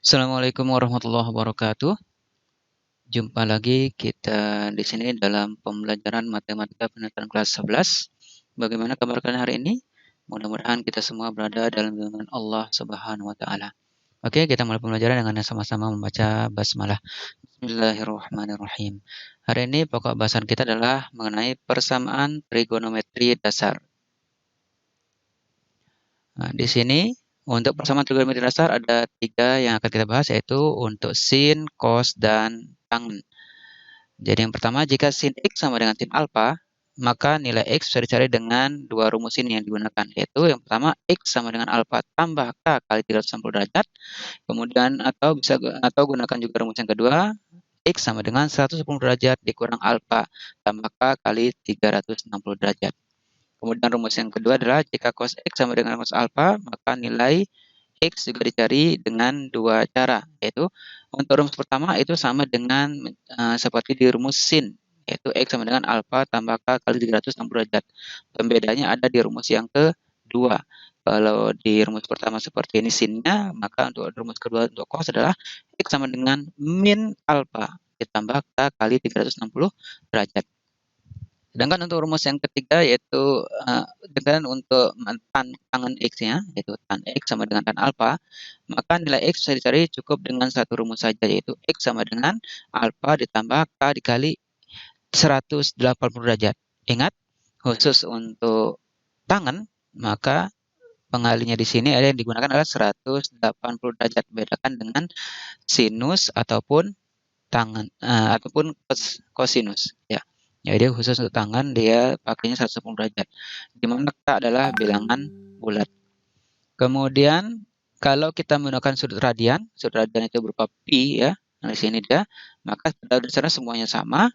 Assalamualaikum warahmatullahi wabarakatuh. Jumpa lagi kita di sini dalam pembelajaran matematika penelitian kelas 11. Bagaimana kabar kalian hari ini? Mudah-mudahan kita semua berada dalam lindungan Allah Subhanahu wa taala. Oke, kita mulai pembelajaran dengan sama-sama membaca basmalah. Bismillahirrahmanirrahim. Hari ini pokok bahasan kita adalah mengenai persamaan trigonometri dasar. Nah, di sini untuk persamaan trigonometri dasar ada 3 yang akan kita bahas, yaitu untuk sin, cos, dan tangen. Jadi yang pertama, jika sin X sama dengan sin alpha, maka nilai X bisa dicari dengan dua rumus ini yang digunakan, yaitu yang pertama X sama dengan alpha tambah K kali 360 derajat, kemudian atau gunakan juga rumus yang kedua, X sama dengan 110 derajat dikurang alpha tambah K kali 360 derajat. Kemudian rumus yang kedua adalah jika cos X sama dengan cos alpha, maka nilai X juga dicari dengan dua cara, yaitu untuk rumus pertama itu sama dengan seperti di rumus sin, yaitu X sama dengan alpha tambah K kali 360 derajat. Pembedanya ada di rumus yang kedua. Kalau di rumus pertama seperti ini sinnya, maka untuk rumus kedua untuk cos adalah X sama dengan min alpha ditambah K kali 360 derajat. Sedangkan untuk rumus yang ketiga yaitu dengan untuk tangen X-nya, yaitu tan X sama dengan tan alpha, maka nilai X bisa dicari cukup dengan satu rumus saja, yaitu X sama dengan alpha ditambah K dikali 180 derajat. Ingat, khusus untuk tangen, maka pengalinya di sini ada yang digunakan adalah 180 derajat. Bedakan dengan sinus ataupun tangen ataupun kosinus, ya. Jadi khusus untuk tangan dia pakainya 110 derajat. Di mana K adalah bilangan bulat. Kemudian kalau kita menggunakan sudut radian itu berupa pi ya. Nah, di sini dia, maka pada dasarnya semuanya sama.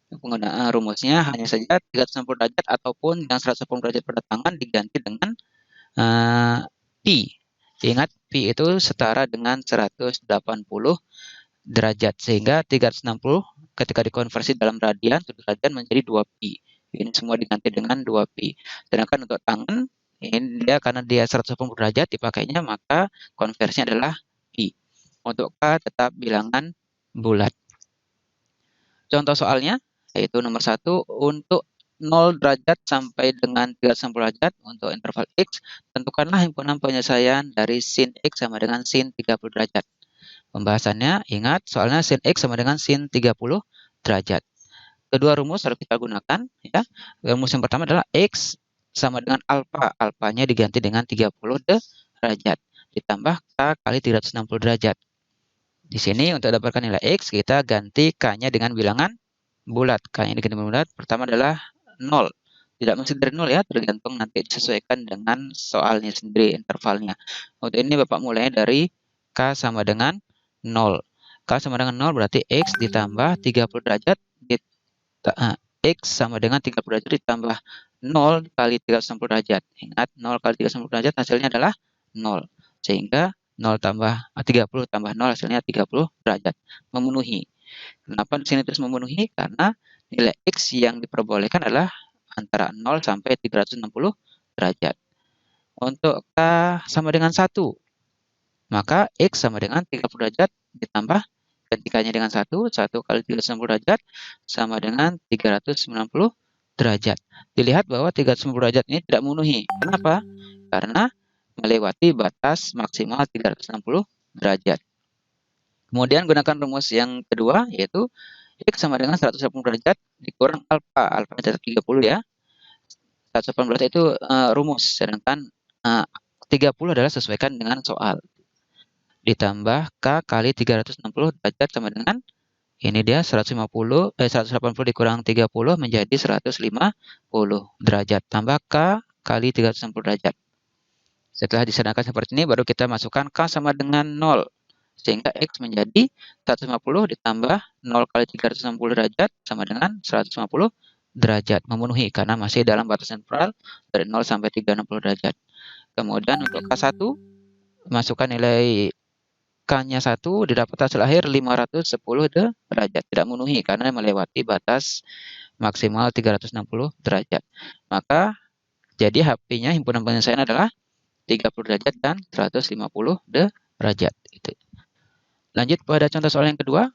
Penggunaan rumusnya hanya saja 360 derajat ataupun yang 110 derajat pada tangan diganti dengan pi. Ingat pi itu setara dengan 180 derajat, sehingga 360 ketika dikonversi dalam radian, sudut radian menjadi 2pi. Ini semua diganti dengan 2pi. Sedangkan untuk tangan, ini dia karena dia 180 derajat dipakainya, maka konversinya adalah pi. Untuk K tetap bilangan bulat. Contoh soalnya, yaitu nomor 1, untuk 0 derajat sampai dengan 360 derajat untuk interval X, tentukanlah himpunan penyelesaian dari sin X sama dengan sin 30 derajat. Pembahasannya, ingat soalnya sin X sama dengan sin 30 derajat. Kedua rumus harus kita gunakan, ya. Rumus yang pertama adalah X sama dengan alpha. Alphanya diganti dengan 30 derajat. Ditambah K kali 360 derajat. Di sini untuk dapatkan nilai X, kita ganti K-nya dengan bilangan bulat. K-nya diganti dengan bulat, pertama adalah 0. Tidak mesti dari 0 ya, tergantung nanti disesuaikan dengan soalnya sendiri, intervalnya. Untuk ini Bapak mulainya dari K sama dengan 0. K sama dengan 0 berarti X ditambah 30 derajat. X sama dengan 30 derajat ditambah 0 kali 360 derajat. Ingat, 0 kali 360 derajat hasilnya adalah 0. Sehingga 0 tambah 30 tambah 0 hasilnya 30 derajat. Memenuhi. Kenapa di sini terus memenuhi? Karena nilai X yang diperbolehkan adalah antara 0 sampai 360 derajat. Untuk K sama dengan 1, maka X sama dengan 30 derajat ditambah gantikannya dengan 1 kali 360 derajat sama dengan 390 derajat. Dilihat bahwa 390 derajat ini tidak memenuhi. Kenapa? Karena melewati batas maksimal 360 derajat. Kemudian gunakan rumus yang kedua, yaitu X sama dengan 180 derajat dikurang alpha. Alpha catat 30 ya. 180 derajat itu rumus, sedangkan 30 adalah sesuaikan dengan soal. Ditambah K kali 360 derajat sama dengan ini dia 180 dikurang 30 menjadi 150 derajat. Tambah K kali 360 derajat. Setelah disederhanakan seperti ini, baru kita masukkan K sama dengan 0. Sehingga X menjadi 150 ditambah 0 kali 360 derajat sama dengan 150 derajat. Memenuhi karena masih dalam batas interval dari 0 sampai 360 derajat. Kemudian untuk K1, masukkan nilai K-nya 1, didapat hasil akhir 510 derajat. Tidak memenuhi karena melewati batas maksimal 360 derajat. Maka jadi HP-nya himpunan penyelesaian adalah 30 derajat dan 150 derajat. Itu. Lanjut pada contoh soal yang kedua,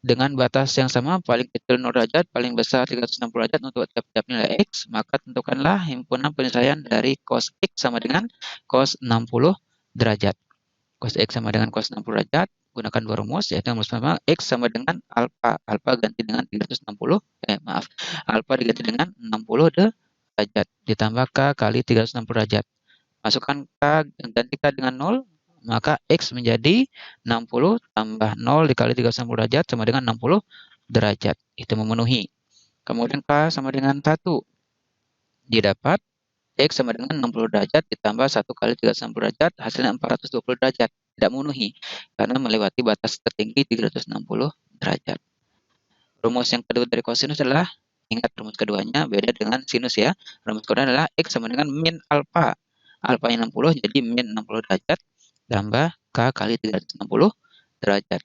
dengan batas yang sama, paling kecil 0 derajat, paling besar 360 derajat untuk tiap-tiap nilai X, maka tentukanlah himpunan penyelesaian dari cos X sama dengan cos 60 derajat. Cos X sama dengan cos 60 derajat, gunakan dua rumus, yaitu rumus pertama, X sama dengan alfa. Alfa ganti dengan 360, alfa diganti dengan 60 derajat, ditambah K kali 360 derajat. Masukkan K, ganti K dengan 0, maka X menjadi 60 tambah 0 dikali 360 derajat sama dengan 60 derajat. Itu memenuhi. Kemudian K sama dengan 1. Didapat X sama dengan 60 derajat ditambah 1 kali 360 derajat, hasilnya 420 derajat. Tidak memenuhi, karena melewati batas tertinggi 360 derajat. Rumus yang kedua dari kosinus adalah, ingat rumus keduanya beda dengan sinus ya. Rumus kedua adalah X sama dengan min alfa. Alfa yang 60 jadi min 60 derajat tambah K kali 360 derajat.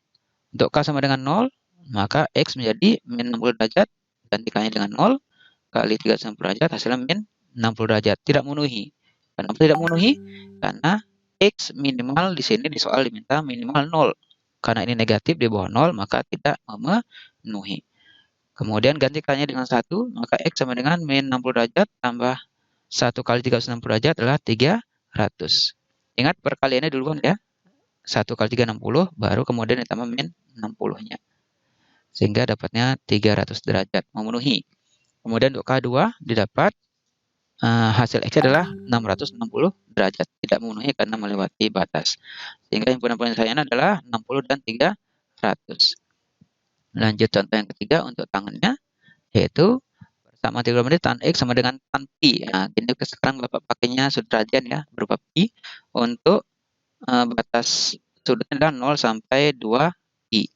Untuk K sama dengan 0, maka X menjadi min 60 derajat, ganti K-nya dengan 0, kali 360 derajat, hasilnya min 60 derajat. Tidak memenuhi. Kenapa tidak memenuhi? Karena X minimal di sini di soal diminta minimal 0. Karena ini negatif di bawah 0, maka tidak memenuhi. Kemudian ganti K-nya dengan 1, maka X sama dengan min 60 derajat tambah 1 kali 360 derajat adalah 300. Ingat perkaliannya duluan ya. 1 kali 360, baru kemudian ditambah min 60-nya. Sehingga dapatnya 300 derajat, memenuhi. Kemudian untuk K2 didapat hasil X adalah 660 derajat. Tidak memenuhi karena melewati batas. Sehingga himpunan penyelesaian adalah 60 dan 300. Lanjut contoh yang ketiga untuk tangannya, yaitu sama trigonometri tan X sama dengan tan Pi. Nah, ini sekarang Bapak pakainya sudut radian ya, berupa Pi. Untuk batas sudutnya adalah 0 sampai 2 Pi.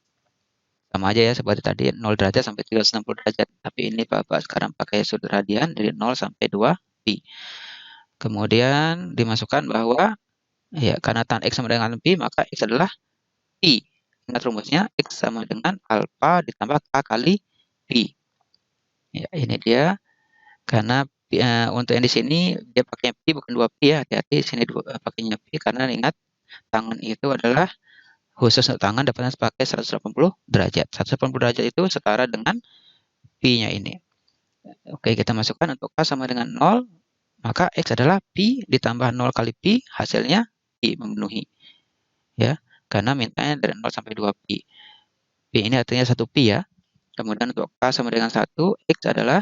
Sama aja ya seperti tadi, 0 derajat sampai 360 derajat. Tapi ini Bapak sekarang pakai sudut radian dari 0 sampai 2 Pi. Kemudian dimasukkan bahwa ya karena tan X sama dengan Pi, maka X adalah Pi. Ingat rumusnya, X sama dengan alfa ditambah K kali Pi. Ya, ini dia. Karena untuk yang di sini dia pakai pi bukan 2pi ya. Hati-hati sini pakainya pi karena ingat tangan itu adalah khusus untuk tangan dapatnya pakai 180 derajat. 180 derajat itu setara dengan pi-nya ini. Oke, kita masukkan untuk K sama dengan 0, maka X adalah pi ditambah 0 kali pi, hasilnya pi, memenuhi. Ya, karena mintanya dari 0 sampai 2 pi. Pi ini artinya 1 pi ya. Kemudian untuk K sama dengan 1, X adalah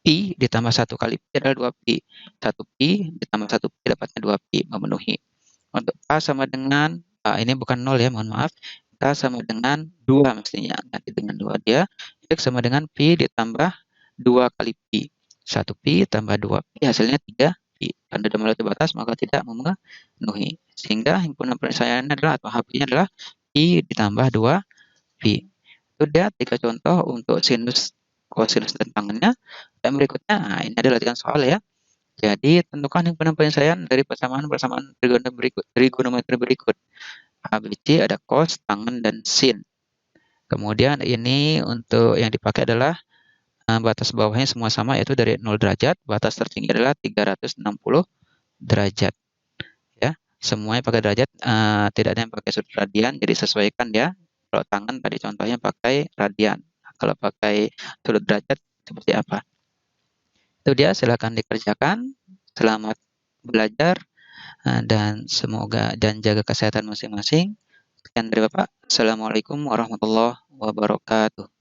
pi ditambah 1 kali pi adalah 2 pi. 1 pi ditambah 1 pi dapatnya 2 pi, memenuhi. Untuk K sama dengan, ini bukan 0 ya, mohon maaf. K sama dengan 2 mestinya, ganti dengan 2 dia. X sama dengan pi ditambah 2 kali pi. 1 pi tambah 2 pi hasilnya 3 pi. Karena sudah melewati batas maka tidak memenuhi. Sehingga himpunan penyelesaiannya adalah atau HP-nya adalah pi ditambah 2 pi. Itu dia 3 contoh untuk sinus, kosinus, dan tangennya. Dan berikutnya, nah ini adalah latihan soal ya. Jadi tentukan himpunan penyelesaian dari persamaan-persamaan trigonometri berikut. A, B, C ada cos, tangen, dan sin. Kemudian ini untuk yang dipakai adalah batas bawahnya semua sama, yaitu dari 0 derajat. Batas tertinggi adalah 360 derajat. Ya, semuanya pakai derajat, tidak ada yang pakai sudut radian, jadi sesuaikan ya. Kalau tangan tadi contohnya pakai radian. Kalau pakai sudut derajat seperti apa? Itu dia, silakan dikerjakan. Selamat belajar dan semoga dan jaga kesehatan masing-masing. Sekian dari Bapak. Assalamualaikum warahmatullahi wabarakatuh.